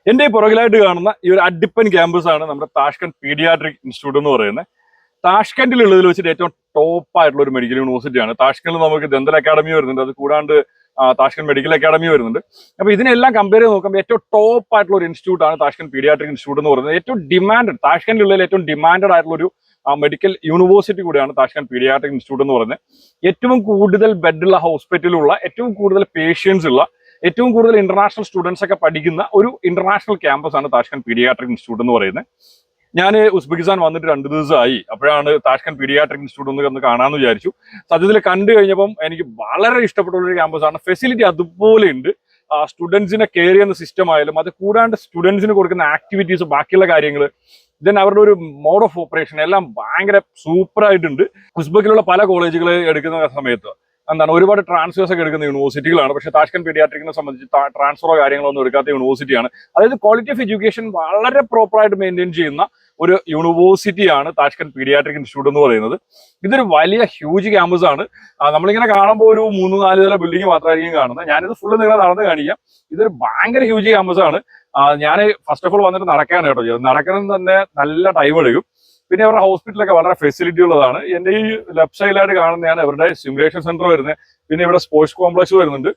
എന്റെ ഈ പുറകിലായിട്ട് കാണുന്ന ഈ ഒരു അഡിപ്പൻ ക്യാമ്പസ് ആണ് നമ്മുടെ താഷ്കന്റ് പീഡിയാട്രിക് ഇൻസ്റ്റിറ്റ്യൂട്ട് എന്ന് പറയുന്നത്. താഷ്കന്റിലുള്ളതിൽ വെച്ചിട്ട് ഏറ്റവും ടോപ്പ് ആയിട്ടുള്ള ഒരു മെഡിക്കൽ യൂണിവേഴ്സിറ്റിയാണ്. താഷ്കന്റിൽ നമുക്ക് ദന്തൽ അക്കാഡമി വരുന്നുണ്ട്, അത് കൂടാണ്ട് താഷ്കന്റ് മെഡിക്കൽ അക്കാഡമി വരുന്നുണ്ട്. അപ്പൊ ഇതിനെല്ലാം കമ്പയർ ചെയ്ത് നോക്കുമ്പോൾ ഏറ്റവും ടോപ്പ് ആയിട്ടുള്ള ഒരു ഇൻസ്റ്റിറ്റ്യൂട്ട് ആണ് താഷ്കന്റ് പീഡിയാട്രിക് ഇൻസ്റ്റിറ്റ്യൂട്ട് എന്ന് പറയുന്നത്. ഏറ്റവും ഡിമാൻഡഡ്, താഷ്കന്റിലുള്ളതിൽ ഏറ്റവും ഡിമാൻഡഡ് ആയിട്ടുള്ള ഒരു മെഡിക്കൽ യൂണിവേഴ്സിറ്റി കൂടിയാണ് താഷ്കന്റ് പീഡിയാട്രിക് ഇൻസ്റ്റിറ്റ്യൂട്ട് എന്ന് പറയുന്നത്. ഏറ്റവും കൂടുതൽ ബെഡുള്ള ഹോസ്പിറ്റലുള്ള, ഏറ്റവും കൂടുതൽ പേഷ്യൻസ് ഉള്ള, ഏറ്റവും കൂടുതൽ ഇന്റർനാഷണൽ സ്റ്റുഡൻസ് ഒക്കെ പഠിക്കുന്ന ഒരു ഇന്റർനാഷണൽ ക്യാമ്പസ് ആണ് താഷ്കന്റ് പീഡിയാട്രിക് ഇൻസ്റ്റിറ്റ്യൂട്ട് എന്ന് പറയുന്നത്. ഞാൻ ഉസ്ബെക്കിസ്ഥാൻ വന്നിട്ട് 2 ദിവസമായി. അപ്പോഴാണ് താഷ്കന്റ് പീഡിയാട്രിക് ഇൻസ്റ്റിറ്റ്യൂട്ട് ഒന്ന് കാണാമെന്ന് വിചാരിച്ചു. സത്യത്തിൽ കണ്ടു കഴിഞ്ഞപ്പം എനിക്ക് വളരെ ഇഷ്ടപ്പെട്ടുള്ള ഒരു ക്യാമ്പസാണ്. ഫെസിലിറ്റി അതുപോലെ ഉണ്ട്. സ്റ്റുഡൻസിനെ കെയർ ചെയ്യുന്ന സിസ്റ്റം ആയാലും, അത് കൂടാണ്ട് സ്റ്റുഡൻസിന് കൊടുക്കുന്ന ആക്ടിവിറ്റീസ്, ബാക്കിയുള്ള കാര്യങ്ങൾ, ദെൻ അവരുടെ ഒരു മോഡ് ഓഫ് ഓപ്പറേഷൻ എല്ലാം ഭയങ്കര സൂപ്പർ ആയിട്ടുണ്ട്. ഉസ്ബെക്കിലുള്ള പല കോളേജുകൾ എടുക്കുന്ന സമയത്ത് ഒരുപാട് ട്രാൻസ്ഫേഴ്സ് ഒക്കെ എടുക്കുന്ന യൂണിവേഴ്സിറ്റികളാണ്. പക്ഷേ താഷ്കന്റ് പീഡിയാട്രിക്കിനെ സംബന്ധിച്ച് ട്രാൻസ്ഫറോ കാര്യങ്ങളോ ഒന്നും എടുക്കാത്ത യൂണിവേഴ്സിറ്റിയാണ്. അതായത് ക്വാളിറ്റി ഓഫ് എഡ്യൂക്കേഷൻ വളരെ പ്രോപ്പറായിട്ട് മെയിൻറ്റെയിൻ ചെയ്യുന്ന ഒരു യൂണിവേഴ്സിറ്റിയാണ് താഷ്കന്റ് പീഡിയാട്രിക് ഇൻസ്റ്റിറ്റ്യൂട്ട് എന്ന് പറയുന്നത്. ഇതൊരു വലിയ ഹ്യൂജ് ക്യാമ്പസ് ആണ്. നമ്മളിങ്ങനെ കാണുമ്പോൾ ഒരു 3-4 നില ബിൽഡിംഗ് മാത്രമായിരിക്കും കാണുന്നത്. ഞാനിത് ഫുള്ള് നിങ്ങളെ നടന്ന് കാണിക്കാം. ഇതൊരു ഭയങ്കര ഹ്യൂജ് ക്യാമ്പസ് ആണ്. ഞാൻ ഫസ്റ്റ് ഓഫ് ഓൾ വന്നിട്ട് നടക്കാണ് കേട്ടോ ചെയ്തത്. നടക്കണം തന്നെ നല്ല ടൈം എടുക്കും. പിന്നെ അവരുടെ ഹോസ്പിറ്റലൊക്കെ വളരെ ഫെസിലിറ്റി ഉള്ളതാണ്. എന്റെ ഈ ലെഫ്റ്റ് സൈഡിലായിട്ട് കാണുന്നതാണ് അവരുടെ സിമുലേഷൻ സെന്റർ വരുന്നത്. പിന്നെ ഇവിടെ സ്പോർട്സ് കോംപ്ലക്സ് വരുന്നുണ്ട്.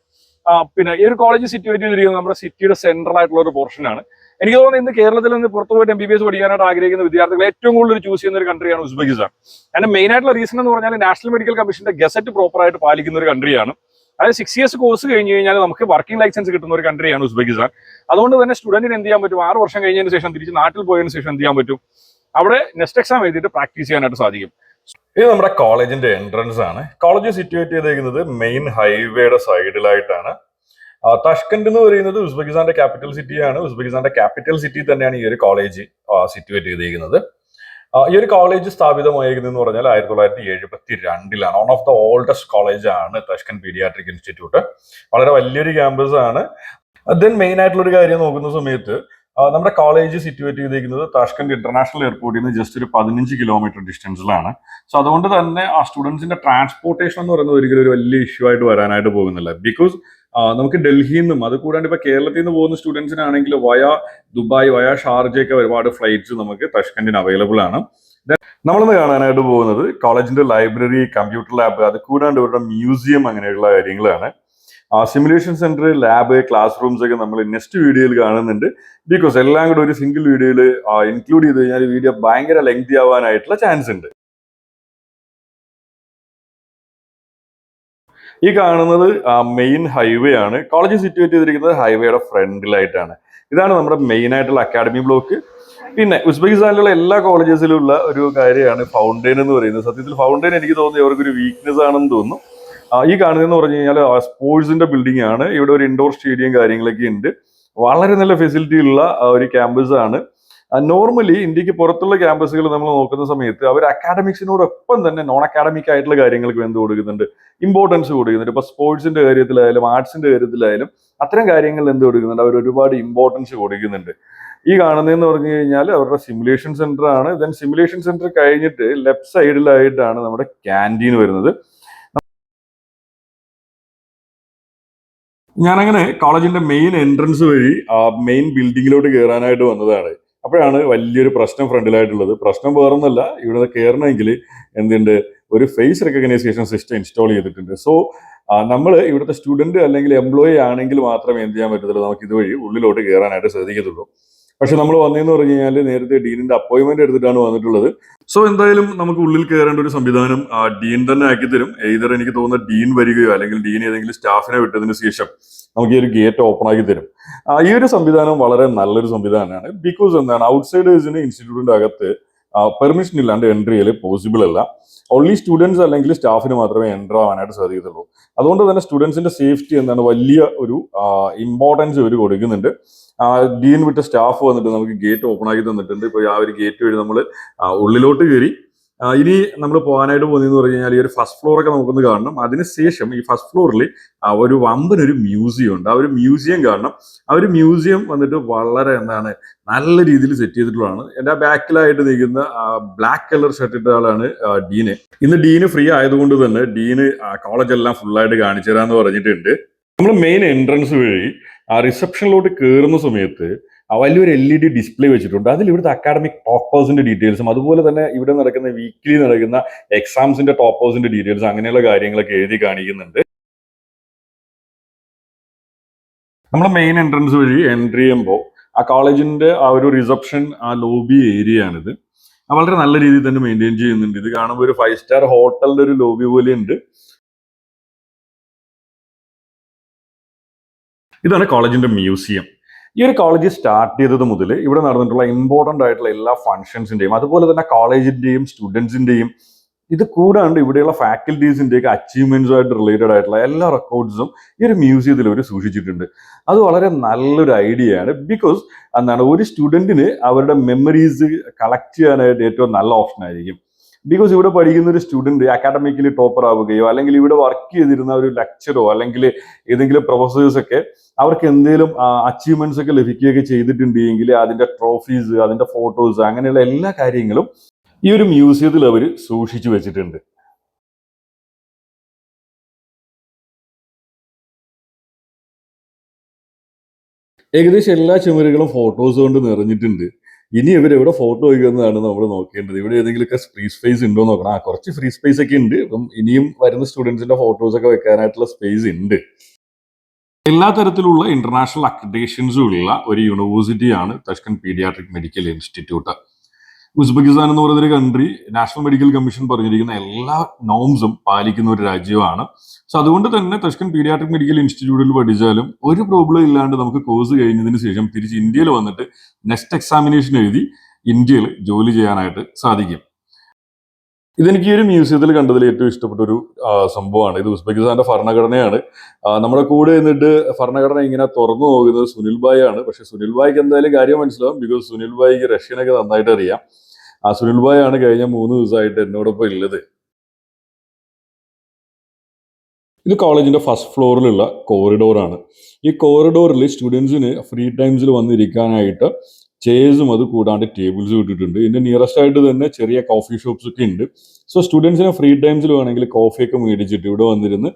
പിന്നെ ഈ ഒരു കോളേജ് സിറ്റുവേറ്റ് ചെയ്തിരിക്കുന്നത് നമ്മുടെ സിറ്റിയുടെ സെൻട്രൽ ആയിട്ടുള്ള ഒരു പോർഷനാണ്. എനിക്ക് തോന്നുന്നത് ഇന്ന് കേരളത്തിൽ നിന്ന് പുറത്തു പോയിട്ട് MBBS പഠിക്കാനായിട്ട് ആഗ്രഹിക്കുന്ന വിദ്യാർത്ഥികൾ ഏറ്റവും കൂടുതൽ ചൂസ് ചെയ്യുന്ന ഒരു കൺട്രിയാണ് ഉസ്ബെക്കിസ്ഥാൻ. അതിന്റെ മെയിൻ ആയിട്ടുള്ള റീസൺ എന്ന് പറഞ്ഞാൽ നാഷണൽ മെഡിക്കൽ കമ്മീഷന്റെ ഗസറ്റ് പ്രോപ്പറായിട്ട് പാലിക്കുന്ന ഒരു കൺട്രിയാണ്. അതായത് 6 years കോഴ്സ് കഴിഞ്ഞ് കഴിഞ്ഞാൽ നമുക്ക് വർക്കിംഗ് ലൈസൻസ് കിട്ടുന്ന ഒരു കൺട്രിയാണ് ഉസ്ബെക്കിസ്ഥാൻ. അതുകൊണ്ട് തന്നെ സ്റ്റുഡന്റിന് എന്ത് ചെയ്യാൻ പറ്റും, 6 വർഷം കഴിഞ്ഞതിന് ശേഷം തിരിച്ച് നാട്ടിൽ പോയതിനു ശേഷം എന്ത് ചെയ്യാൻ പറ്റും, അവിടെ നെക്സ്റ്റ് എക്സാം എഴുതിയിട്ട് പ്രാക്ടീസ് ചെയ്യാനായിട്ട് സാധിക്കും. ഇത് നമ്മുടെ കോളേജിന്റെ എൻട്രൻസ് ആണ്. കോളേജ് സിറ്റുവേറ്റ് ചെയ്തിരിക്കുന്നത് മെയിൻ ഹൈവേയുടെ സൈഡിലായിട്ടാണ്. താഷ്കന്റ് എന്ന് പറയുന്നത് ഉസ്ബെക്കിസ്ഥാന്റെ ക്യാപിറ്റൽ സിറ്റിയാണ്. ഉസ്ബെക്കിസ്ഥാന്റെ ക്യാപിറ്റൽ സിറ്റി തന്നെയാണ് ഈ ഒരു കോളേജ് സിറ്റുവേറ്റ് ചെയ്തിരിക്കുന്നത്. ഈ ഒരു കോളേജ് സ്ഥാപിതമായിരിക്കുന്നത് എന്ന് പറഞ്ഞാൽ 1972 one of the oldest college ആണ് താഷ്കന്റ് പീഡിയാട്രിക് ഇൻസ്റ്റിറ്റ്യൂട്ട്. വളരെ വലിയൊരു ക്യാമ്പസ് ആണ്. ദെൻ മെയിൻ ആയിട്ടുള്ള ഒരു കാര്യം നോക്കുന്ന സമയത്ത് നമ്മുടെ കോളേജ് സിറ്റുവേറ്റ് ചെയ്തിരിക്കുന്നത് താഷ്കന്റ് ഇന്റർനാഷണൽ എയർപോർട്ടിൽ നിന്ന് ജസ്റ്റ് ഒരു 15 കിലോമീറ്റർ ഡിസ്റ്റൻസിലാണ്. സോ അതുകൊണ്ട് തന്നെ ആ സ്റ്റുഡൻസിന്റെ ട്രാൻസ്പോർട്ടേഷൻ എന്ന് പറയുന്നത് ഒരിക്കലും ഒരു വലിയ ഇഷ്യൂ ആയിട്ട് വരാനായിട്ട് പോകുന്നില്ല. ബിക്കോസ് നമുക്ക് ഡൽഹിയിൽ നിന്നും, അത് കൂടാണ്ട് ഇപ്പൊ കേരളത്തിൽ നിന്ന് പോകുന്ന സ്റ്റുഡൻസിനാണെങ്കിൽ വയ ദുബായ്, വയ ഷാർജയൊക്കെ ഒരുപാട് ഫ്ലൈറ്റ്സ് നമുക്ക് താഷ്കന്റിന് അവൈലബിൾ ആണ്. നമ്മളിന്ന് കാണാനായിട്ട് പോകുന്നത് കോളേജിന്റെ ലൈബ്രറി, കമ്പ്യൂട്ടർ ലാബ്, അത് കൂടാണ്ട് ഇവരുടെ മ്യൂസിയം, അങ്ങനെയുള്ള കാര്യങ്ങളാണ്. Simulation centre, lab, class rooms ഒക്കെ നമ്മൾ നെക്സ്റ്റ് വീഡിയോയിൽ കാണുന്നുണ്ട്. ബിക്കോസ് എല്ലാം കൂടെ ഒരു സിംഗിൾ വീഡിയോയിൽ ഇൻക്ലൂഡ് ചെയ്ത് കഴിഞ്ഞാൽ വീഡിയോ ഭയങ്കര ലെങ്തി ആവാനായിട്ടുള്ള ചാൻസ് ഉണ്ട്. ഈ കാണുന്നത് മെയിൻ ഹൈവേ ആണ്. കോളേജ് സിറ്റുവേറ്റ് ചെയ്തിരിക്കുന്നത് ഹൈവേയുടെ ഫ്രണ്ടിലായിട്ടാണ്. ഇതാണ് നമ്മുടെ മെയിൻ ആയിട്ടുള്ള അക്കാഡമി ബ്ലോക്ക്. പിന്നെ ഉസ്ബെക്കിസ്ഥാനിലുള്ള എല്ലാ കോളേജസിലുള്ള ഒരു കാര്യമാണ് ഫൗണ്ടെയിൻ എന്ന് പറയുന്നത്. സത്യത്തിൽ ഫൗണ്ടെയിൻ എനിക്ക് തോന്നുന്നത് അവർക്കൊരു വീക്ക്നെസ് ആണെന്ന് തോന്നുന്നു. ഈ കാണുന്നതെന്ന് പറഞ്ഞു കഴിഞ്ഞാൽ സ്പോർട്സിന്റെ ബിൽഡിംഗ് ആണ്. ഇവിടെ ഒരു ഇൻഡോർ സ്റ്റേഡിയം കാര്യങ്ങളൊക്കെ ഉണ്ട്. വളരെ നല്ല ഫെസിലിറ്റി ഉള്ള ഒരു ക്യാമ്പസ് ആണ്. നോർമലി ഇന്ത്യക്ക് പുറത്തുള്ള ക്യാമ്പസുകൾ നമ്മൾ നോക്കുന്ന സമയത്ത് അവർ അക്കാഡമിക്സിനോടൊപ്പം തന്നെ നോൺ അക്കാഡമിക് ആയിട്ടുള്ള കാര്യങ്ങൾക്ക് എന്ത് കൊടുക്കുന്നുണ്ട്, ഇമ്പോർട്ടൻസ് കൊടുക്കുന്നുണ്ട്. ഇപ്പൊ സ്പോർട്സിന്റെ കാര്യത്തിലായാലും ആർട്സിന്റെ കാര്യത്തിലായാലും അത്തരം കാര്യങ്ങളിൽ എന്ത് കൊടുക്കുന്നുണ്ട്, അവർ ഒരുപാട് ഇമ്പോർട്ടൻസ് കൊടുക്കുന്നുണ്ട്. ഈ കാണുന്നതെന്ന് പറഞ്ഞു കഴിഞ്ഞാൽ അവരുടെ സിമുലേഷൻ സെന്റർ ആണ്. ദെൻ സിമുലേഷൻ സെന്റർ കഴിഞ്ഞിട്ട് ലെഫ്റ്റ് സൈഡിലായിട്ടാണ് നമ്മുടെ ക്യാൻറ്റീൻ വരുന്നത്. ഞാനങ്ങനെ കോളേജിന്റെ മെയിൻ എൻട്രൻസ് വഴി മെയിൻ ബിൽഡിങ്ങിലോട്ട് കയറാനായിട്ട് വന്നതാണ്. അപ്പോഴാണ് വലിയൊരു പ്രശ്നം ഫ്രണ്ടിലായിട്ടുള്ളത്. പ്രശ്നം വേറൊന്നുമല്ല, ഇവിടെ കയറണമെങ്കിൽ എന്തുണ്ട്, ഒരു ഫേസ് റെക്കഗ്നൈസേഷൻ സിസ്റ്റം ഇൻസ്റ്റാൾ ചെയ്തിട്ടുണ്ട്. സോ നമ്മൾ ഇവിടുത്തെ സ്റ്റുഡന്റ് അല്ലെങ്കിൽ എംപ്ലോയി ആണെങ്കിൽ മാത്രമേ എന്ത് ചെയ്യാൻ പറ്റത്തുള്ളൂ, നമുക്ക് ഇതുവഴി ഉള്ളിലോട്ട് കയറാനായിട്ട് സാധിക്കത്തുള്ളൂ. പക്ഷെ നമ്മൾ വന്നതെന്ന് പറഞ്ഞു കഴിഞ്ഞാൽ നേരത്തെ ഡീനിന്റെ അപ്പോയിന്റ്മെന്റ് എടുത്തിട്ടാണ് വന്നിട്ടുള്ളത്. സോ എന്തായാലും നമുക്ക് ഉള്ളിൽ കയറേണ്ട ഒരു സംവിധാനം ഡീൻ തന്നെ ആക്കി തരും. ഏതർ എനിക്ക് തോന്നുന്ന ഡീൻ വരികയോ അല്ലെങ്കിൽ ഡീൻ ഏതെങ്കിലും സ്റ്റാഫിനെ വിട്ടതിന് ശേഷം നമുക്ക് ഈ ഒരു ഗേറ്റ് ഓപ്പൺ ആക്കി തരും. ഈ ഒരു സംവിധാനം വളരെ നല്ലൊരു സംവിധാനമാണ്. ബിക്കോസ് എന്താണ്, ഔട്ട്സൈഡേഴ്സിന് ഇൻസ്റ്റിറ്റ്യൂട്ടിന്റെ അകത്ത് പെർമിഷൻ ഇല്ലാണ്ട് എൻട്രി ചെയ്യൽ പോസിബിൾ അല്ല. ഓൺലി സ്റ്റുഡൻസ് അല്ലെങ്കിൽ സ്റ്റാഫിന് മാത്രമേ എൻ്റർ ആവാനായിട്ട് സാധിക്കത്തുള്ളൂ. അതുകൊണ്ട് തന്നെ സ്റ്റുഡൻസിന്റെ സേഫ്റ്റി എന്താണ് വലിയ ഒരു ഇമ്പോർട്ടൻസ് ഇവർ കൊടുക്കുന്നുണ്ട്. ഡീൻ വിട്ട സ്റ്റാഫ് വന്നിട്ട് നമുക്ക് ഗേറ്റ് ഓപ്പൺ ആക്കി തന്നിട്ടുണ്ട്. ഇപ്പോൾ ആ ഒരു ഗേറ്റ് വഴി നമ്മൾ ഉള്ളിലോട്ട് കയറി. ഇനി നമ്മൾ പോകാനായിട്ട് പോകുന്നതെന്ന് പറഞ്ഞു കഴിഞ്ഞാൽ ഈ ഒരു ഫസ്റ്റ് ഫ്ലോർ ഒക്കെ നമുക്കൊന്ന് കാണണം. അതിനുശേഷം ഈ ഫസ്റ്റ് ഫ്ലോറിൽ ഒരു വമ്പനൊരു മ്യൂസിയം ഉണ്ട്. ആ ഒരു മ്യൂസിയം കാണണം. ആ ഒരു മ്യൂസിയം വന്നിട്ട് വളരെ നല്ല രീതിയിൽ സെറ്റ് ചെയ്തിട്ടുള്ളതാണ്. എൻ്റെ ബാക്കിലായിട്ട് നിൽക്കുന്ന ബ്ലാക്ക് കളർ ഷർട്ട് ഇട്ട ആളാണ് ഡീന്. ഇന്ന് ഡീന് ഫ്രീ ആയതുകൊണ്ട് തന്നെ ഡീന് കോളേജ് എല്ലാം ഫുള്ളായിട്ട് കാണിച്ചു തരാമെന്ന് പറഞ്ഞിട്ടുണ്ട്. നമ്മൾ മെയിൻ എൻട്രൻസ് വഴി ആ റിസപ്ഷനിലോട്ട് കയറുന്ന സമയത്ത് വലിയൊരു LED ഡിസ്പ്ലേ വെച്ചിട്ടുണ്ട്. അതിൽ ഇവിടുത്തെ അക്കാഡമിക് ടോപ്പേഴ്സിന്റെ ഡീറ്റെയിൽസും അതുപോലെ തന്നെ ഇവിടെ നടക്കുന്ന വീക്ക്ലി നടക്കുന്ന എക്സാംസിന്റെ ടോപ്പേഴ്സിന്റെ ഡീറ്റെയിൽസ് അങ്ങനെയുള്ള കാര്യങ്ങളൊക്കെ എഴുതി കാണിക്കുന്നുണ്ട്. നമ്മൾ മെയിൻ എൻട്രൻസ് വഴി എൻട്രി ചെയ്യുമ്പോൾ ആ കോളേജിന്റെ ആ ഒരു റിസപ്ഷൻ ആ ലോബി ഏരിയ ആണിത്. വളരെ നല്ല രീതിയിൽ തന്നെ മെയിൻറ്റെയിൻ ചെയ്യുന്നുണ്ട്. ഇത് കാണുമ്പോൾ ഒരു 5 സ്റ്റാർ ഹോട്ടലിന്റെ ഒരു ലോബി പോലെ ഉണ്ട്. ഇതാണ് കോളേജിന്റെ മ്യൂസിയം. ഈ ഒരു കോളേജ് സ്റ്റാർട്ട് ചെയ്തത് മുതൽ ഇവിടെ നടന്നിട്ടുള്ള ഇമ്പോർട്ടന്റ് ആയിട്ടുള്ള എല്ലാ ഫംഗ്ഷൻസിന്റെയും അതുപോലെ തന്നെ കോളേജിന്റെയും സ്റ്റുഡൻസിന്റെയും ഇത് കൂടാണ്ട് ഇവിടെയുള്ള ഫാക്കൽറ്റീസിന്റെയൊക്കെ അച്ചീവ്മെന്റ്സുമായിട്ട് റിലേറ്റഡ് ആയിട്ടുള്ള എല്ലാ റെക്കോർഡ്സും ഈ ഒരു മ്യൂസിയത്തിൽ അവർ സൂക്ഷിച്ചിട്ടുണ്ട്. അത് വളരെ നല്ലൊരു ഐഡിയ ആണ്. ബിക്കോസ് എന്താണ് ഒരു സ്റ്റുഡന്റിന് അവരുടെ മെമ്മറീസ് കളക്ട് ചെയ്യാനായിട്ട് ഏറ്റവും നല്ല ഓപ്ഷൻ ആയിരിക്കും. ബിക്കോസ് ഇവിടെ പഠിക്കുന്ന ഒരു സ്റ്റുഡന്റ് അക്കാഡമിക്കലി ടോപ്പർ ആവുകയോ അല്ലെങ്കിൽ ഇവിടെ വർക്ക് ചെയ്തിരുന്ന ഒരു ലെക്ചറോ അല്ലെങ്കിൽ ഏതെങ്കിലും പ്രൊഫസേഴ്സ് ഒക്കെ അവർക്ക് എന്തെങ്കിലും അച്ചീവ്മെന്റ്സ് ഒക്കെ ലഭിക്കുകയൊക്കെ ചെയ്തിട്ടുണ്ടെങ്കിൽ അതിന്റെ ട്രോഫീസ് അതിന്റെ ഫോട്ടോസ് അങ്ങനെയുള്ള എല്ലാ കാര്യങ്ങളും ഈ ഒരു മ്യൂസിയത്തിൽ അവർ സൂക്ഷിച്ചു വെച്ചിട്ടുണ്ട്. ഏകദേശം എല്ലാ ചുമരുകളും ഫോട്ടോസ് കൊണ്ട് നിറഞ്ഞിട്ടുണ്ട്. ഇനി ഇവരെവിടെ ഫോട്ടോ വയ്ക്കുന്നതാണ് നമ്മൾ നോക്കേണ്ടത്. ഇവിടെ ഏതെങ്കിലുമൊക്കെ ഫ്രീ സ്പേസ് ഉണ്ടോ നോക്കണം. കുറച്ച് ഫ്രീ സ്പേസ് ഒക്കെ ഉണ്ട്. അപ്പം ഇനിയും വരുന്ന സ്റ്റുഡൻസിന്റെ ഫോട്ടോസ് ഒക്കെ വെക്കാനായിട്ടുള്ള സ്പേസ് ഉണ്ട്. എല്ലാ തരത്തിലുള്ള ഇന്റർനാഷണൽ അക്രഡിറ്റേഷൻസും ഉള്ള ഒരു യൂണിവേഴ്സിറ്റിയാണ് തഷ്കന്റ് പീഡിയാട്രിക് മെഡിക്കൽ ഇൻസ്റ്റിറ്റ്യൂട്ട്. ഉസ്ബെക്കിസ്ഥാൻ എന്ന് പറയുന്ന ഒരു കൺട്രി നാഷണൽ മെഡിക്കൽ കമ്മീഷൻ പറഞ്ഞിരിക്കുന്ന എല്ലാ നോംസും പാലിക്കുന്ന ഒരു രാജ്യമാണ്. സോ അതുകൊണ്ട് തന്നെ തഷ്കന്റ് പീഡിയാട്രിക് മെഡിക്കൽ ഇൻസ്റ്റിറ്റ്യൂട്ടിൽ പഠിച്ചാലും ഒരു പ്രോബ്ലം ഇല്ലാണ്ട് നമുക്ക് കോഴ്സ് കഴിഞ്ഞതിന് ശേഷം തിരിച്ച് ഇന്ത്യയിൽ വന്നിട്ട് നെക്സ്റ്റ് എക്സാമിനേഷൻ എഴുതി ഇന്ത്യയിൽ ജോലി ചെയ്യാനായിട്ട് സാധിക്കും. ഇതെനിക്ക് ഈ ഒരു മ്യൂസിയത്തിൽ കണ്ടതിൽ ഏറ്റവും ഇഷ്ടപ്പെട്ട ഒരു സംഭവമാണ്. ഇത് ഉസ്ബെക്കിസ്ഥാന്റെ ഭരണഘടനയാണ്. നമ്മുടെ കൂടെ നിന്നിട്ട് ഭരണഘടന ഇങ്ങനെ തുറന്നു നോക്കുന്നത് സുനിൽ ഭായ് ആണ്. പക്ഷെ സുനിൽ ഭായിക്ക് എന്തായാലും കാര്യം മനസ്സിലാവും. ബിക്കോസ് സുനിൽ ഭായിക്ക് റഷ്യനൊക്കെ നന്നായിട്ട് അറിയാം. സുനിൽ ഭായ് ആണ് കഴിഞ്ഞ 3 ദിവസമായിട്ട് എന്നോടൊപ്പം ഉള്ളത്. ഇത് കോളേജിന്റെ ഫസ്റ്റ് ഫ്ലോറിലുള്ള കോറിഡോറാണ്. ഈ കോറിഡോറിൽ സ്റ്റുഡൻസിന് ഫ്രീ ടൈംസിൽ വന്നിരിക്കാനായിട്ട് ചെയർസും അത് കൂടാണ്ട് ടേബിൾസും ഇട്ടിട്ടുണ്ട്. ഇതിന്റെ നിയറസ്റ്റ് ആയിട്ട് തന്നെ ചെറിയ കോഫി ഷോപ്സ് ഒക്കെ ഉണ്ട്. സോ സ്റ്റുഡൻസിന് ഫ്രീ ടൈംസിൽ വേണമെങ്കിൽ കോഫിയൊക്കെ മേടിച്ചിട്ട് ഇവിടെ വന്നിരുന്ന്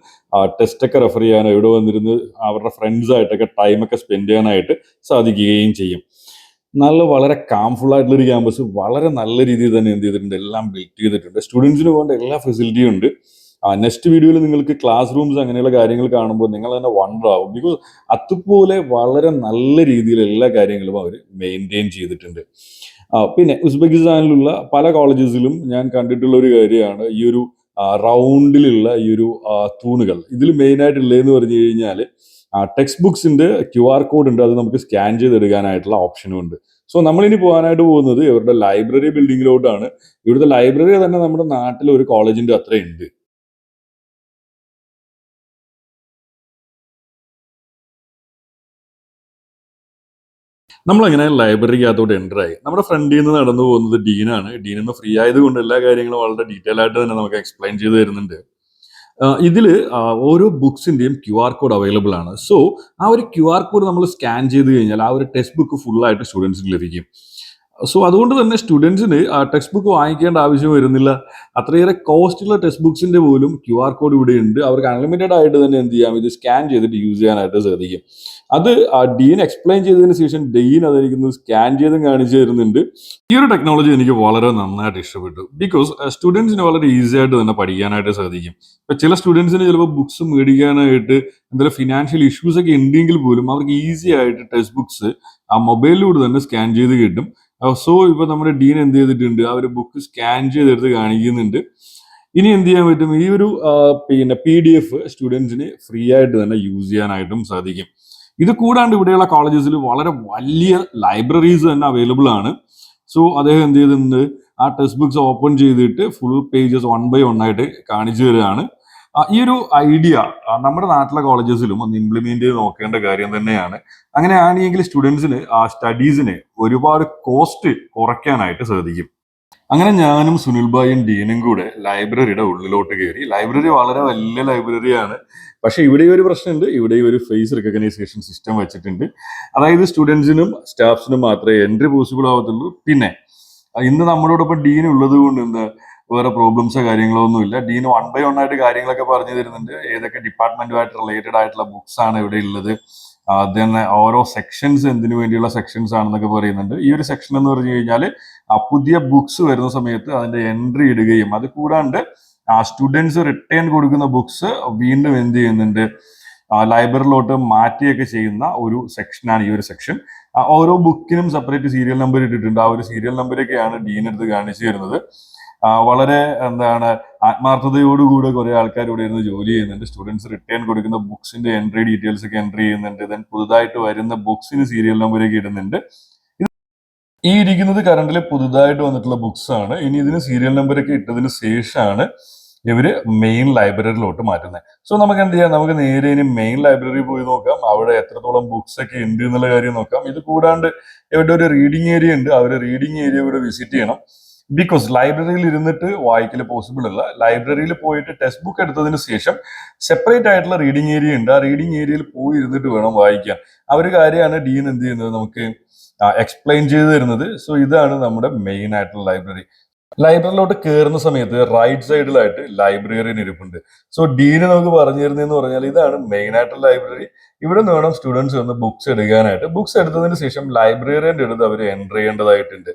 ടെസ്റ്റ് ഒക്കെ റെഫർ ചെയ്യാനോ ഇവിടെ വന്നിരുന്ന് അവരുടെ ഫ്രണ്ട്സ് ആയിട്ടൊക്കെ ടൈമൊക്കെ സ്പെൻഡ് ചെയ്യാനായിട്ട് സാധിക്കുകയും ചെയ്യും. വളരെ കാംഫുൾ ആയിട്ടുള്ള ഒരു ക്യാമ്പസ് വളരെ നല്ല രീതിയിൽ തന്നെ എന്ത് ചെയ്തിട്ടുണ്ട്, എല്ലാം ബിൽഡ് ചെയ്തിട്ടുണ്ട്. സ്റ്റുഡൻസിന് വേണ്ട എല്ലാ ഫെസിലിറ്റിയും ഉണ്ട്. നെക്സ്റ്റ് വീഡിയോയിൽ നിങ്ങൾക്ക് ക്ലാസ് റൂംസ് അങ്ങനെയുള്ള കാര്യങ്ങൾ കാണുമ്പോൾ നിങ്ങൾ തന്നെ വണ്ടർ ആവും. ബിക്കോസ് അതുപോലെ വളരെ നല്ല രീതിയിൽ എല്ലാ കാര്യങ്ങളും അവർ മെയിൻറ്റെയിൻ ചെയ്തിട്ടുണ്ട്. പിന്നെ ഉസ്ബെക്കിസ്ഥാനിലുള്ള പല കോളേജസിലും ഞാൻ കണ്ടിട്ടുള്ള ഒരു കാര്യമാണ് ഈ ഒരു റൗണ്ടിലുള്ള ഈ ഒരു തൂണുകൾ. ഇതിൽ മെയിനായിട്ടുള്ളതെന്ന് പറഞ്ഞു കഴിഞ്ഞാൽ ടെക്സ്റ്റ് ബുക്സിന്റെ QR കോഡ് ഉണ്ട്. അത് നമുക്ക് സ്കാൻ ചെയ്തെടുക്കാനായിട്ടുള്ള ഓപ്ഷനും ഉണ്ട്. സോ നമ്മളിനി പോകാനായിട്ട് പോകുന്നത് ഇവരുടെ ലൈബ്രറി ബിൽഡിങ്ങിലോട്ടാണ്. ഇവിടുത്തെ ലൈബ്രറി തന്നെ നമ്മുടെ നാട്ടിലെ ഒരു കോളേജിന്റെ അത്രയുണ്ട്. നമ്മളങ്ങനെ ലൈബ്രറിക്കകത്തോട്ട് എൻ്റർ ആയി. നമ്മുടെ ഫ്രണ്ടിൽ നിന്ന് നടന്നു പോകുന്നത് ഡീനാണ്. ഡീൻ ഇന്ന് ഫ്രീ ആയതുകൊണ്ട് എല്ലാ കാര്യങ്ങളും വളരെ ഡീറ്റെയിൽ ആയിട്ട് തന്നെ നമുക്ക് എക്സ്പ്ലെയിൻ ചെയ്ത് തരുന്നുണ്ട്. ഇതിൽ ഓരോ ബുക്സിന്റെയും QR കോഡ് അവൈലബിൾ ആണ്. സോ ആ ഒരു QR കോഡ് നമ്മൾ സ്കാൻ ചെയ്ത് കഴിഞ്ഞാൽ ആ ഒരു ടെക്സ്റ്റ് ബുക്ക് ഫുള്ളായിട്ട് സ്റ്റുഡൻസിന് ലഭിക്കും. സോ അതുകൊണ്ട് തന്നെ സ്റ്റുഡൻസിന് ടെക്സ്റ്റ് ബുക്ക് വാങ്ങിക്കേണ്ട ആവശ്യം വരുന്നില്ല. അത്രയേറെ കോസ്റ്റുള്ള ടെക്സ്റ്റ് ബുക്സിന്റെ പോലും QR കോഡ് ഇവിടെ ഉണ്ട്. അവർക്ക് അൺലിമിറ്റഡ് ആയിട്ട് തന്നെ എന്ത് ചെയ്യാം, ഇത് സ്കാൻ ചെയ്തിട്ട് യൂസ് ചെയ്യാനായിട്ട് സാധിക്കും. അത് ഡീൻ എക്സ്പ്ലെയിൻ ചെയ്തതിന് ശേഷം ഡീൻ അതെനിക്ക് സ്കാൻ ചെയ്തും കാണിച്ചു തരുന്നുണ്ട്. ഈ ഒരു ടെക്നോളജി എനിക്ക് വളരെ നന്നായിട്ട് ഇഷ്ടപ്പെട്ടു. ബിക്കോസ് സ്റ്റുഡൻസിന് വളരെ ഈസി ആയിട്ട് തന്നെ പഠിക്കാനായിട്ട് സാധിക്കും. ഇപ്പൊ ചില സ്റ്റുഡൻസിന് ചിലപ്പോൾ ബുക്സ് മേടിക്കാനായിട്ട് എന്തെങ്കിലും ഫിനാൻഷ്യൽ ഇഷ്യൂസ് ഒക്കെ ഉണ്ടെങ്കിൽ പോലും അവർക്ക് ഈസി ആയിട്ട് ടെക്സ്റ്റ് ബുക്സ് ആ മൊബൈലിലൂടെ തന്നെ സ്കാൻ ചെയ്ത് കിട്ടും. സോ ഇപ്പൊ നമ്മുടെ ഡീൻ എന്ത് ചെയ്തിട്ടുണ്ട്, ആ ഒരു ബുക്ക് സ്കാൻ ചെയ്തെടുത്ത് കാണിക്കുന്നുണ്ട്. ഇനി എന്ത് ചെയ്യാൻ പറ്റും, ഈ ഒരു പിന്നെ PDF സ്റ്റുഡൻസിന് ഫ്രീ ആയിട്ട് തന്നെ യൂസ് ചെയ്യാനായിട്ടും സാധിക്കും. ഇത് കൂടാണ്ട് ഇവിടെയുള്ള കോളേജസിൽ വളരെ വലിയ ലൈബ്രറീസ് തന്നെ അവൈലബിൾ ആണ്. സോ അദ്ദേഹം എന്ത് ചെയ്തിട്ടുണ്ട്, ആ ടെക്സ്റ്റ് ബുക്സ് ഓപ്പൺ ചെയ്തിട്ട് ഫുൾ പേജസ് 1 by 1 ആയിട്ട് കാണിച്ചു തരികയാണ്. ഈ ഒരു ഐഡിയ നമ്മുടെ നാട്ടിലെ കോളേജസിലും ഒന്ന് ഇംപ്ലിമെന്റ് ചെയ്ത് നോക്കേണ്ട കാര്യം തന്നെയാണ്. അങ്ങനെയാണെങ്കിൽ സ്റ്റുഡൻസിന് ആ സ്റ്റഡീസിന് ഒരുപാട് കോസ്റ്റ് കുറയ്ക്കാനായിട്ട് സാധിക്കും. അങ്ങനെ ഞാനും സുനിൽ ഭായും ഡീനും കൂടെ ലൈബ്രറിയുടെ ഉള്ളിലോട്ട് കയറി. ലൈബ്രറി വളരെ വലിയ ലൈബ്രറിയാണ്. പക്ഷെ ഇവിടെ ഒരു പ്രശ്നമുണ്ട്. ഇവിടെ ഒരു ഫേസ് റെക്കഗ്നൈസേഷൻ സിസ്റ്റം വെച്ചിട്ടുണ്ട്. അതായത് സ്റ്റുഡൻസിനും സ്റ്റാഫ്സിനും മാത്രമേ എൻട്രി പോസിബിൾ ആവത്തുള്ളൂ. പിന്നെ ഇന്ന് നമ്മളോടൊപ്പം ഡീൻ ഉള്ളത് കൊണ്ട് എന്താ വേറെ പ്രോബ്ലംസോ കാര്യങ്ങളോ ഒന്നും ഇല്ല. ഡീൻ 1 by 1 ആയിട്ട് കാര്യങ്ങളൊക്കെ പറഞ്ഞു തരുന്നുണ്ട്. ഏതൊക്കെ ഡിപ്പാർട്ട്മെന്റുമായിട്ട് റിലേറ്റഡ് ആയിട്ടുള്ള ബുക്സ് ആണ് ഇവിടെ ഉള്ളത്, തന്നെ ഓരോ സെക്ഷൻസ് എന്തിനു വേണ്ടിയുള്ള സെക്ഷൻസ് ആണെന്നൊക്കെ പറയുന്നുണ്ട്. ഈ ഒരു സെക്ഷൻ എന്ന് പറഞ്ഞു കഴിഞ്ഞാൽ പുതിയ ബുക്സ് വരുന്ന സമയത്ത് അതിന്റെ എൻട്രി ഇടുകയും അത് കൂടാണ്ട് സ്റ്റുഡൻസ് റിട്ടേൺ കൊടുക്കുന്ന ബുക്സ് വീണ്ടും എന്ത് ചെയ്യുന്നുണ്ട്, ലൈബ്രറിയിലോട്ട് മാറ്റിയൊക്കെ ചെയ്യുന്ന ഒരു സെക്ഷനാണ് ഈ ഒരു സെക്ഷൻ. ഓരോ ബുക്കിനും സെപ്പറേറ്റ് സീരിയൽ നമ്പർ ഇട്ടിട്ടുണ്ട്. ആ ഒരു സീരിയൽ നമ്പരൊക്കെയാണ് ഡീൻ എടുത്ത് കാണിച്ചു തരുന്നത്. വളരെ ആത്മാർത്ഥതയോടുകൂടെ കുറെ ആൾക്കാർ ഇവിടെ ഇരുന്ന് ജോലി ചെയ്യുന്നുണ്ട്. സ്റ്റുഡൻസ് റിട്ടേൺ കൊടുക്കുന്ന ബുക്സിന്റെ എൻട്രി ഡീറ്റെയിൽസ് ഒക്കെ എൻട്രി ചെയ്യുന്നുണ്ട്. ദെൻ പുതുതായിട്ട് വരുന്ന ബുക്സിന് സീരിയൽ നമ്പരൊക്കെ ഇടുന്നുണ്ട്. ഈ ഇരിക്കുന്നത് കറണ്ടിൽ പുതുതായിട്ട് വന്നിട്ടുള്ള ബുക്സ് ആണ്. ഇനി ഇതിന് സീരിയൽ നമ്പരൊക്കെ ഇട്ടതിന് ശേഷമാണ് ഇവര് മെയിൻ ലൈബ്രറിയിലോട്ട് മാറ്റുന്നത്. സോ നമുക്ക് എന്ത് ചെയ്യാം, നമുക്ക് നേരെ ഇനി മെയിൻ ലൈബ്രറി പോയി നോക്കാം. അവിടെ എത്രത്തോളം ബുക്സ് ഒക്കെ ഉണ്ട് എന്നുള്ള കാര്യം നോക്കാം. ഇത് കൂടാണ്ട് ഇവിടെ ഒരു റീഡിംഗ് ഏരിയ ഉണ്ട്. ആ ഒരു റീഡിംഗ് ഏരിയ ഇവിടെ വിസിറ്റ് ചെയ്യണം. ബിക്കോസ് ലൈബ്രറിയിൽ ഇരുന്നിട്ട് വായിക്കൽ പോസിബിൾ അല്ല. ലൈബ്രറിയിൽ പോയിട്ട് ടെക്സ്റ്റ് ബുക്ക് എടുത്തതിന് ശേഷം സെപ്പറേറ്റ് ആയിട്ടുള്ള റീഡിംഗ് ഏരിയ ഉണ്ട്. ആ റീഡിംഗ് ഏരിയയിൽ പോയി ഇരുന്നിട്ട് വേണം വായിക്കാൻ. ആ ഒരു കാര്യമാണ് ഡീൻ എന്ത് ചെയ്യുന്നത്, നമുക്ക് എക്സ്പ്ലെയിൻ ചെയ്ത് തരുന്നത്. സോ ഇതാണ് നമ്മുടെ മെയിൻ ആയിട്ടുള്ള ലൈബ്രറി. ലൈബ്രറിയിലോട്ട് കയറുന്ന സമയത്ത് റൈറ്റ് സൈഡിലായിട്ട് ലൈബ്രറിയൻ ഇരിപ്പുണ്ട്. സോ ഡീന് നമുക്ക് പറഞ്ഞു തരുന്നതെന്ന് പറഞ്ഞാൽ ഇതാണ് മെയിൻ ആയിട്ടുള്ള ലൈബ്രറി. ഇവിടെ നിന്ന് വേണം സ്റ്റുഡൻസ് വന്ന് ബുക്സ് എടുക്കാനായിട്ട്. ബുക്സ് എടുത്തതിന് ശേഷം ലൈബ്രറിയന്റെ അടുത്ത് അവർ എൻട്രി ചെയ്യേണ്ടതായിട്ടുണ്ട്.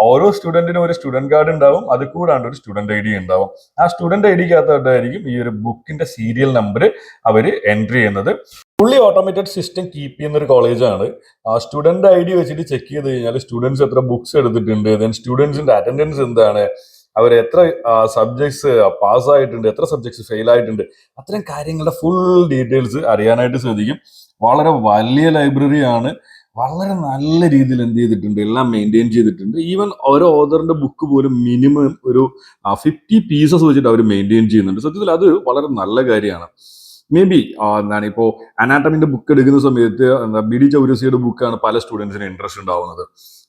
ഓരോ സ്റ്റുഡന്റിനും ഒരു സ്റ്റുഡന്റ് കാർഡ് ഉണ്ടാവും. അത് കൂടാണ്ട് ഒരു സ്റ്റുഡന്റ് ID ഉണ്ടാവും. ആ സ്റ്റുഡന്റ് IDക്കകത്തായിട്ടായിരിക്കും ഈ ഒരു ബുക്കിന്റെ സീരിയൽ നമ്പർ അവർ എൻട്രി ചെയ്യുന്നത്. ഫുള്ളി ഓട്ടോമേറ്റഡ് സിസ്റ്റം കീപ്പ് ചെയ്യുന്ന ഒരു കോളേജാണ്. സ്റ്റുഡന്റ് ID വെച്ചിട്ട് ചെക്ക് ചെയ്ത് കഴിഞ്ഞാൽ സ്റ്റുഡൻസ് എത്ര ബുക്സ് എടുത്തിട്ടുണ്ട്, ദെൻ സ്റ്റുഡൻസിന്റെ അറ്റൻഡൻസ് എന്താണ്, അവർ എത്ര സബ്ജക്ട്സ് പാസ്സായിട്ടുണ്ട്, എത്ര സബ്ജക്ട്സ് ഫെയിൽ ആയിട്ടുണ്ട്, അത്തരം കാര്യങ്ങളുടെ ഫുൾ ഡീറ്റെയിൽസ് അറിയാനായിട്ട് സാധിക്കും. വളരെ വലിയ ലൈബ്രറിയാണ്. വളരെ നല്ല രീതിയിൽ എന്ത് ചെയ്തിട്ടുണ്ട്, എല്ലാം മെയിൻറ്റെയിൻ ചെയ്തിട്ടുണ്ട്. ഈവൻ ഓരോ ഓതറിന്റെ ബുക്ക് പോലും മിനിമം ഒരു 50 പീസസ് വെച്ചിട്ട് അവർ മെയിൻറ്റെയിൻ ചെയ്യുന്നുണ്ട്. സത്യത്തിൽ അത് വളരെ നല്ല കാര്യമാണ്. മേ ബി എന്താണ് ഇപ്പോൾ അനാട്ടമിന്റെ ബുക്ക് എടുക്കുന്ന സമയത്ത് BD ചൗരസിയുടെ ബുക്കാണ് പല സ്റ്റുഡൻസിന് ഇൻട്രസ്റ്റ് ഉണ്ടാവുന്നത്.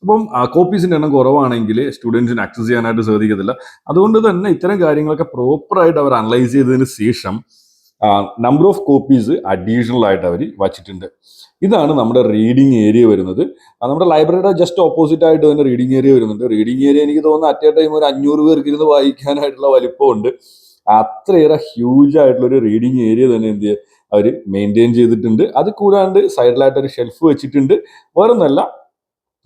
അപ്പം കോപ്പീസിന്റെ എണ്ണം കുറവാണെങ്കിൽ സ്റ്റുഡൻസിന് ആക്സസ് ചെയ്യാനായിട്ട് സാധിക്കത്തില്ല. അതുകൊണ്ട് തന്നെ ഇത്തരം കാര്യങ്ങളൊക്കെ പ്രോപ്പറായിട്ട് അവർ അനലൈസ് ചെയ്തതിന് ശേഷം നമ്പർ ഓഫ് കോപ്പീസ് അഡീഷണൽ ആയിട്ട് അവർ വച്ചിട്ടുണ്ട്. ഇതാണ് നമ്മുടെ റീഡിംഗ് ഏരിയ വരുന്നത്. നമ്മുടെ ലൈബ്രറിയുടെ ജസ്റ്റ് ഓപ്പോസിറ്റ് ആയിട്ട് തന്നെ റീഡിംഗ് ഏരിയ വരുന്നുണ്ട്. റീഡിംഗ് ഏരിയ എനിക്ക് തോന്നുന്നു അറ്റ് എ ടൈം ഒരു 500 പേർക്ക് ഇരുന്ന് വായിക്കാനായിട്ടുള്ള വലിപ്പമുണ്ട്. അത്രയേറെ ഹ്യൂജ് ആയിട്ടുള്ള ഒരു റീഡിംഗ് ഏരിയ തന്നെ എന്ത് ചെയ്യുക അവർ മെയിൻറ്റെയിൻ ചെയ്തിട്ടുണ്ട്. അത് കൂടാണ്ട് സൈഡിലായിട്ട് ഒരു ഷെൽഫ് വെച്ചിട്ടുണ്ട്. വേറൊന്നല്ല,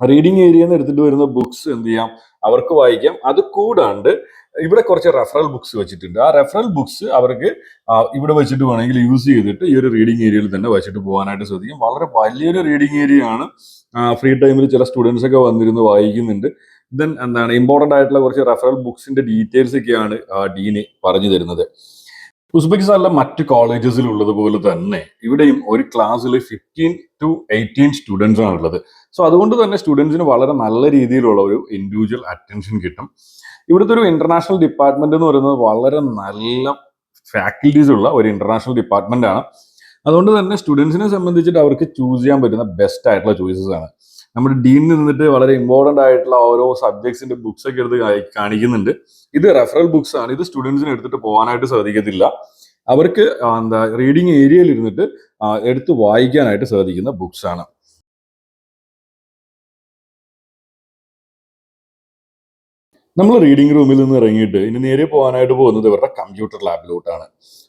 റീഡിംഗ് ഏരിയയിൽ നിന്ന് എടുത്തിട്ട് വരുന്ന ബുക്സ് എന്ത് ചെയ്യാം, അവർക്ക് വായിക്കാം. അത് കൂടാണ്ട് ഇവിടെ കുറച്ച് റെഫറൽ ബുക്സ് വെച്ചിട്ടുണ്ട്. ആ റെഫറൽ ബുക്സ് അവർക്ക് ഇവിടെ വെച്ചിട്ട് വേണമെങ്കിൽ യൂസ് ചെയ്തിട്ട് ഈ ഒരു റീഡിംഗ് ഏരിയയിൽ തന്നെ വെച്ചിട്ട് പോകാനായിട്ട് സാധിക്കും. വളരെ വലിയൊരു റീഡിംഗ് ഏരിയ ആണ്. ഫ്രീ ടൈമിൽ ചില സ്റ്റുഡൻസ് ഒക്കെ വന്നിരുന്ന് വായിക്കുന്നുണ്ട്. ദെൻ ഇമ്പോർട്ടന്റ് ആയിട്ടുള്ള കുറച്ച് റെഫറൽ ബുക്സിന്റെ ഡീറ്റെയിൽസ് ഒക്കെയാണ് ഡീന് പറഞ്ഞു തരുന്നത്. ഉസ്ബെക്കിസ്ഥാനിലെ മറ്റ് കോളേജസിൽ ഉള്ളതുപോലെ തന്നെ ഇവിടെയും ഒരു ക്ലാസ്സിൽ 15 to 18 സ്റ്റുഡൻസ് ആണ് ഉള്ളത്. സോ അതുകൊണ്ട് തന്നെ സ്റ്റുഡൻസിന് വളരെ നല്ല രീതിയിലുള്ള ഒരു ഇൻഡിവിജ്വൽ അറ്റൻഷൻ കിട്ടും. ഇവിടുത്തെ ഒരു ഇന്റർനാഷണൽ ഡിപ്പാർട്ട്മെന്റ് എന്ന് പറയുന്നത് വളരെ നല്ല ഫാക്കൽറ്റീസ് ഉള്ള ഒരു ഇന്റർനാഷണൽ ഡിപ്പാർട്ട്മെന്റ് ആണ്. അതുകൊണ്ട് തന്നെ സ്റ്റുഡൻസിനെ സംബന്ധിച്ചിട്ട് അവർക്ക് ചൂസ് ചെയ്യാൻ പറ്റുന്ന ബെസ്റ്റ് ആയിട്ടുള്ള ചോയ്സസ് ആണ്. നമ്മുടെ ഡീനിൽ നിന്നിട്ട് വളരെ ഇമ്പോർട്ടന്റ് ആയിട്ടുള്ള ഓരോ സബ്ജക്ട്സിന്റെ ബുക്സ് ഒക്കെ എടുത്ത് കാണിക്കുന്നുണ്ട്. ഇത് റെഫറൽ ബുക്സ് ആണ്. ഇത് സ്റ്റുഡൻസിന് എടുത്തിട്ട് പോകാനായിട്ട് സാധിക്കത്തില്ല. അവർക്ക് റീഡിംഗ് ഏരിയയിൽ ഇരുന്നിട്ട് എടുത്ത് വായിക്കാനായിട്ട് സാധിക്കുന്ന ബുക്സ് ആണ്. നമ്മൾ റീഡിംഗ് റൂമിൽ നിന്ന് ഇറങ്ങിയിട്ട് ഇനി നേരെ പോകാനായിട്ട് പോകുന്നത് ഇവരുടെ കമ്പ്യൂട്ടർ ലാബിലോട്ടാണ്.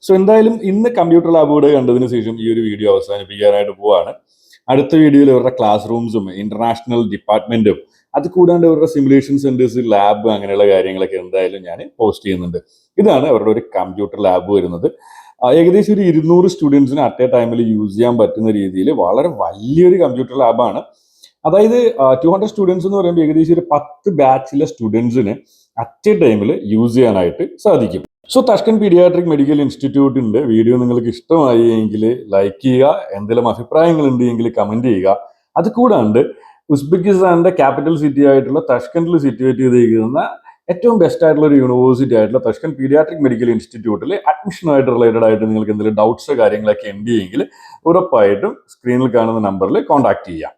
സോ എന്തായാലും ഇന്ന് കമ്പ്യൂട്ടർ ലാബിലൂടെ കണ്ടതിന് ശേഷം ഈ ഒരു വീഡിയോ അവസാനിപ്പിക്കാനായിട്ട് പോവാണ്. അടുത്ത വീഡിയോയിൽ ഇവരുടെ ക്ലാസ് റൂംസും ഇന്റർനാഷണൽ ഡിപ്പാർട്ട്മെന്റും അത് കൂടാണ്ട് ഇവരുടെ സിമുലേഷൻ സെന്റേഴ്സ്, ലാബ്, അങ്ങനെയുള്ള കാര്യങ്ങളൊക്കെ എന്തായാലും ഞാൻ പോസ്റ്റ് ചെയ്യുന്നുണ്ട്. ഇതാണ് അവരുടെ ഒരു കമ്പ്യൂട്ടർ ലാബ് വരുന്നത്. ഏകദേശം ഒരു 200 സ്റ്റുഡൻസിന് അറ്റ് എ ടൈമിൽ യൂസ് ചെയ്യാൻ പറ്റുന്ന രീതിയിൽ വളരെ വലിയൊരു കമ്പ്യൂട്ടർ ലാബാണ്. അതായത് 200 സ്റ്റുഡൻസ് എന്ന് പറയുമ്പോൾ ഏകദേശം ഒരു 10 ബാച്ചിലെ സ്റ്റുഡൻസിന് അറ്റ് എ ടൈമിൽ യൂസ് ചെയ്യാനായിട്ട് സാധിക്കും. സോ താഷ്കന്റ് പീഡിയാട്രിക് മെഡിക്കൽ ഇൻസ്റ്റിറ്റ്യൂട്ടിന്റെ വീഡിയോ നിങ്ങൾക്ക് ഇഷ്ടമായി എങ്കിൽ ലൈക്ക് ചെയ്യുക. എന്തെങ്കിലും അഭിപ്രായങ്ങൾ ഉണ്ട് എങ്കിൽ കമന്റ് ചെയ്യുക. അത് കൂടാണ്ട് ഉസ്ബെക്കിസ്ഥാന്റെ ക്യാപിറ്റൽ സിറ്റി ആയിട്ടുള്ള താഷ്കന്റിൽ സിറ്റുവേറ്റ് ചെയ്തിരിക്കുന്ന ഏറ്റവും ബെസ്റ്റ് ആയിട്ടുള്ള ഒരു യൂണിവേഴ്സിറ്റി ആയിട്ടുള്ള താഷ്കന്റ് പീഡിയാട്രിക് മെഡിക്കൽ ഇൻസ്റ്റിറ്റ്യൂട്ടിൽ അഡ്മിഷനുമായിട്ട് റിലേറ്റഡ് ആയിട്ട് നിങ്ങൾക്ക് എന്തെങ്കിലും ഡൗട്ട്സ് കാര്യങ്ങളൊക്കെ ഉണ്ട് എങ്കിൽ ഉറപ്പായിട്ടും സ്ക്രീനിൽ കാണുന്ന നമ്പറിൽ കോൺടാക്ട് ചെയ്യാം.